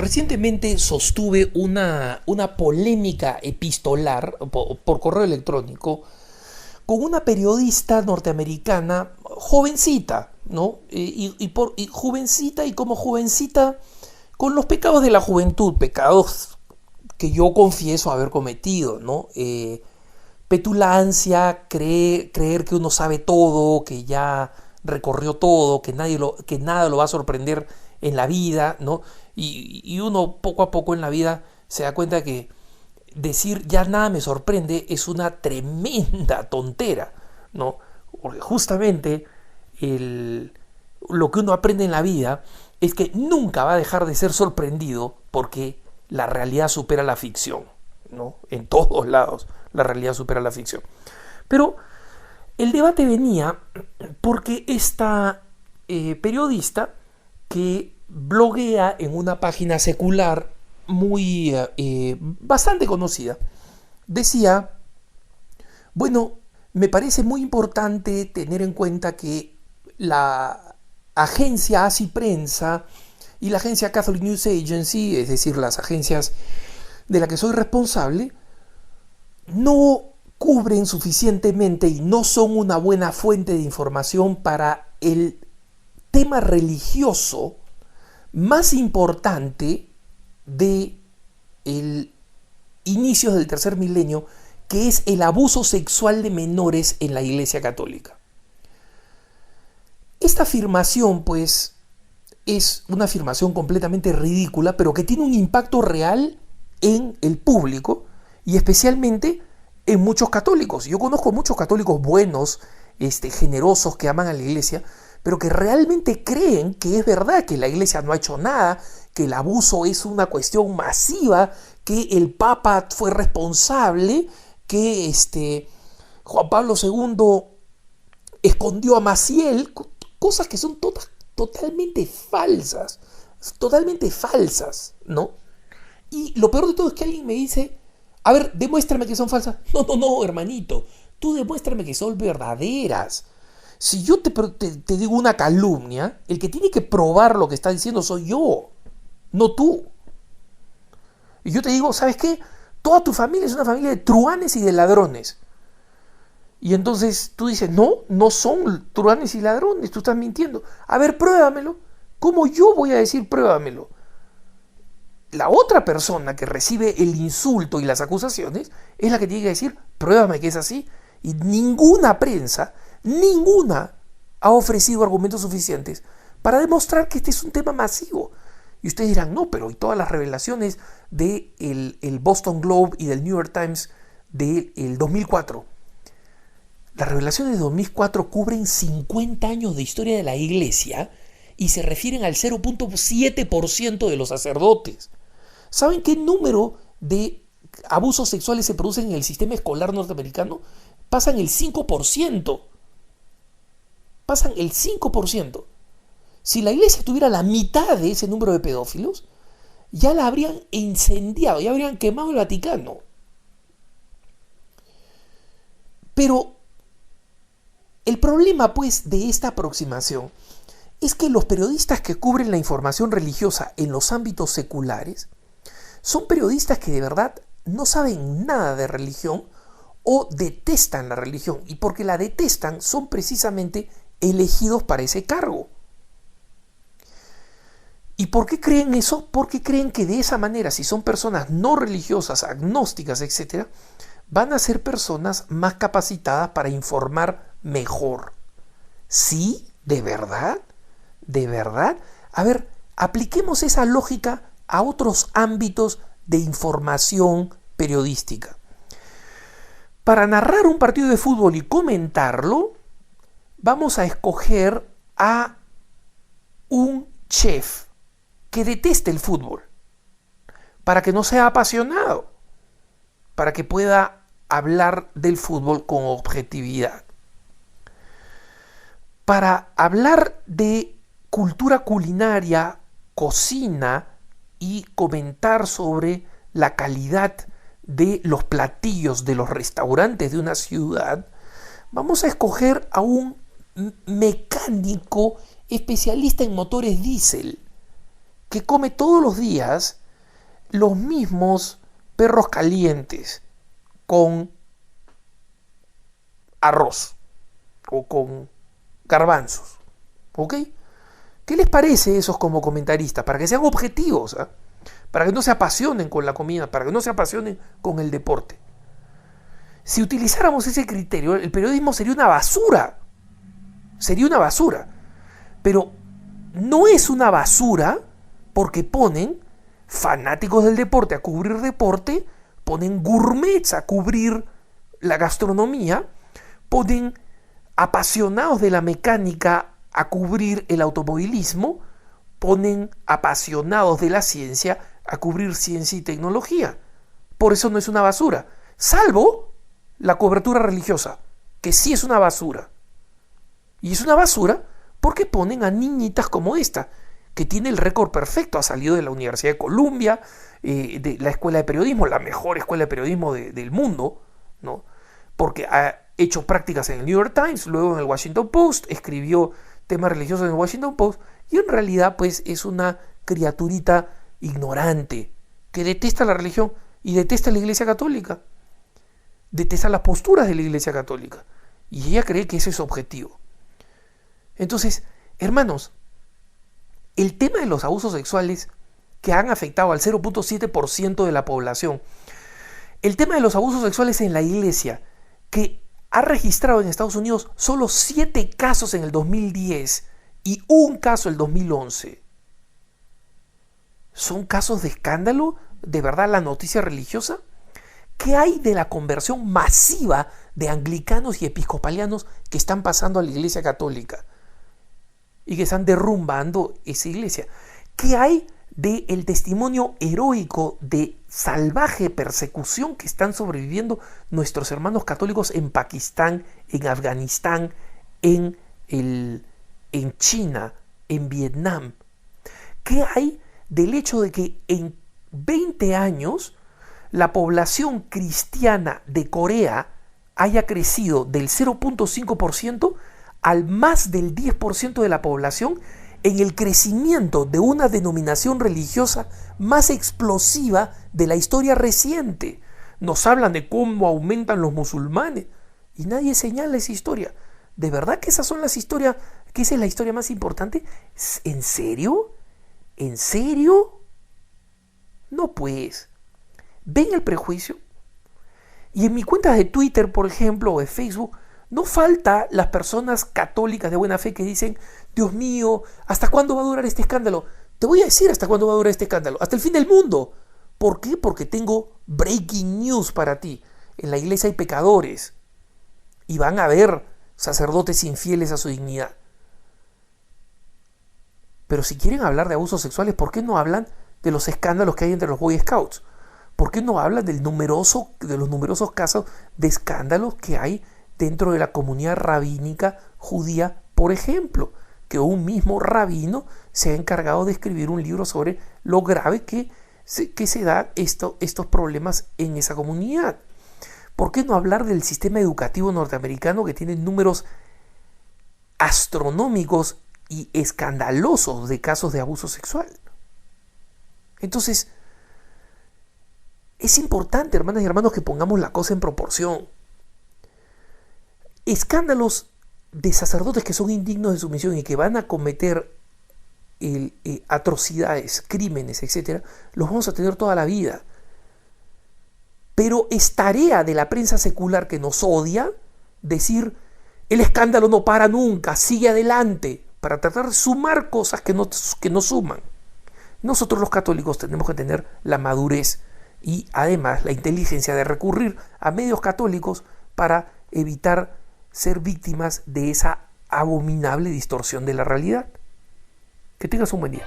Recientemente sostuve una polémica epistolar por correo electrónico con una periodista norteamericana jovencita, ¿no? Y jovencita y como jovencita con los pecados de la juventud, pecados que yo confieso haber cometido, ¿no? Petulancia, creer que uno sabe todo, que ya recorrió todo, que nada lo va a sorprender en la vida, ¿no? Y uno poco a poco en la vida se da cuenta que decir ya nada me sorprende es una tremenda tontera, ¿no? Porque justamente lo que uno aprende en la vida es que nunca va a dejar de ser sorprendido porque la realidad supera la ficción, ¿no? En todos lados la realidad supera la ficción. Pero el debate venía porque esta periodista que bloguea en una página secular muy bastante conocida, decía, bueno, me parece muy importante tener en cuenta que la agencia ACI Prensa y la agencia Catholic News Agency, es decir, las agencias de las que soy responsable, no cubren suficientemente y no son una buena fuente de información para el tema religioso más importante de el inicios del tercer milenio, que es el abuso sexual de menores en la Iglesia Católica. Esta afirmación, pues, es una afirmación completamente ridícula, pero que tiene un impacto real en el público y especialmente en muchos católicos. Yo conozco muchos católicos buenos, generosos, que aman a la Iglesia, pero que realmente creen que es verdad, que la Iglesia no ha hecho nada, que el abuso es una cuestión masiva, que el Papa fue responsable, que Juan Pablo II escondió a Maciel, cosas que son totalmente falsas, ¿no? Y lo peor de todo es que alguien me dice, a ver, demuéstrame que son falsas. No, hermanito, tú demuéstrame que son verdaderas. Si yo te digo una calumnia, el que tiene que probar lo que está diciendo soy yo, no tú. Y yo te digo, ¿sabes qué? Toda tu familia es una familia de truanes y de ladrones. Y entonces tú dices, no son truanes y ladrones, tú estás mintiendo. A ver, pruébamelo. ¿Cómo yo voy a decir pruébamelo? La otra persona que recibe el insulto y las acusaciones es la que tiene que decir, pruébame que es así. Y ninguna prensa, ninguna ha ofrecido argumentos suficientes para demostrar que este es un tema masivo. Y ustedes dirán, no, pero ¿y todas las revelaciones del el Boston Globe y del New York Times del 2004? Las revelaciones de 2004 cubren 50 años de historia de la Iglesia y se refieren al 0.7% de los sacerdotes. ¿Saben qué número de abusos sexuales se producen en el sistema escolar norteamericano? Pasan el 5%. Pasan el 5%. Si la Iglesia tuviera la mitad de ese número de pedófilos, ya la habrían incendiado, ya habrían quemado el Vaticano. Pero el problema, pues, de esta aproximación es que los periodistas que cubren la información religiosa en los ámbitos seculares son periodistas que de verdad no saben nada de religión o detestan la religión, y porque la detestan son precisamente elegidos para ese cargo. ¿Y por qué creen eso? Porque creen que de esa manera, si son personas no religiosas, agnósticas, etc., van a ser personas más capacitadas para informar mejor. ¿Sí? ¿De verdad? ¿De verdad? A ver, apliquemos esa lógica a otros ámbitos de información periodística. Para narrar un partido de fútbol y comentarlo, vamos a escoger a un chef que deteste el fútbol, para que no sea apasionado, para que pueda hablar del fútbol con objetividad. Para hablar de cultura culinaria, cocina y comentar sobre la calidad de los platillos de los restaurantes de una ciudad, vamos a escoger a un mecánico especialista en motores diésel, que come todos los días los mismos perros calientes con arroz o con garbanzos. ¿Ok? ¿Qué les parece esos como comentaristas? Para que sean objetivos, ¿eh? Para que no se apasionen con la comida, para que no se apasionen con el deporte. Si utilizáramos ese criterio, el periodismo sería una basura. Sería una basura. Pero no es una basura porque ponen fanáticos del deporte a cubrir deporte, ponen gourmets a cubrir la gastronomía, ponen apasionados de la mecánica a cubrir el automovilismo, ponen apasionados de la ciencia a cubrir ciencia y tecnología. Por eso no es una basura, salvo la cobertura religiosa, que sí es una basura. Y es una basura porque ponen a niñitas como esta, que tiene el récord perfecto, ha salido de la Universidad de Columbia, de la escuela de periodismo, la mejor escuela de periodismo del mundo, ¿no? Porque ha hecho prácticas en el New York Times, luego en el Washington Post, escribió temas religiosos en el Washington Post, y en realidad pues es una criaturita ignorante, que detesta la religión y detesta la Iglesia Católica, detesta las posturas de la Iglesia Católica, y ella cree que ese es su objetivo. Entonces, hermanos, el tema de los abusos sexuales que han afectado al 0.7% de la población, el tema de los abusos sexuales en la iglesia, que ha registrado en Estados Unidos solo 7 casos en el 2010 y 1 caso en el 2011, ¿son casos de escándalo? ¿De verdad la noticia religiosa? ¿Qué hay de la conversión masiva de anglicanos y episcopalianos que están pasando a la iglesia católica y que están derrumbando esa iglesia? ¿Qué hay del testimonio heroico de salvaje persecución que están sobreviviendo nuestros hermanos católicos en Pakistán, en Afganistán, en China, en Vietnam? ¿Qué hay del hecho de que en 20 años la población cristiana de Corea haya crecido del 0.5% al más del 10% de la población, en el crecimiento de una denominación religiosa más explosiva de la historia reciente? Nos hablan de cómo aumentan los musulmanes y nadie señala esa historia. ¿De verdad que esas son las historias, que esa es la historia más importante? ¿En serio? ¿En serio? No, pues. ¿Ven el prejuicio? Y en mi cuenta de Twitter, por ejemplo, o de Facebook, no falta las personas católicas de buena fe que dicen: Dios mío, ¿hasta cuándo va a durar este escándalo? Te voy a decir hasta cuándo va a durar este escándalo. Hasta el fin del mundo. ¿Por qué? Porque tengo breaking news para ti. En la iglesia hay pecadores. Y van a haber sacerdotes infieles a su dignidad. Pero si quieren hablar de abusos sexuales, ¿por qué no hablan de los escándalos que hay entre los Boy Scouts? ¿Por qué no hablan de los numerosos casos de escándalos que hay dentro de la comunidad rabínica judía, por ejemplo? Que un mismo rabino se ha encargado de escribir un libro sobre lo grave que se da estos problemas en esa comunidad. ¿Por qué no hablar del sistema educativo norteamericano, que tiene números astronómicos y escandalosos de casos de abuso sexual? Entonces, es importante, hermanas y hermanos, que pongamos la cosa en proporción. Escándalos de sacerdotes que son indignos de sumisión y que van a cometer atrocidades, crímenes, etc., los vamos a tener toda la vida. Pero es tarea de la prensa secular, que nos odia, decir: el escándalo no para nunca, sigue adelante, para tratar de sumar cosas que no suman. Nosotros los católicos tenemos que tener la madurez y además la inteligencia de recurrir a medios católicos para evitar ser víctimas de esa abominable distorsión de la realidad. Que tengas un buen día.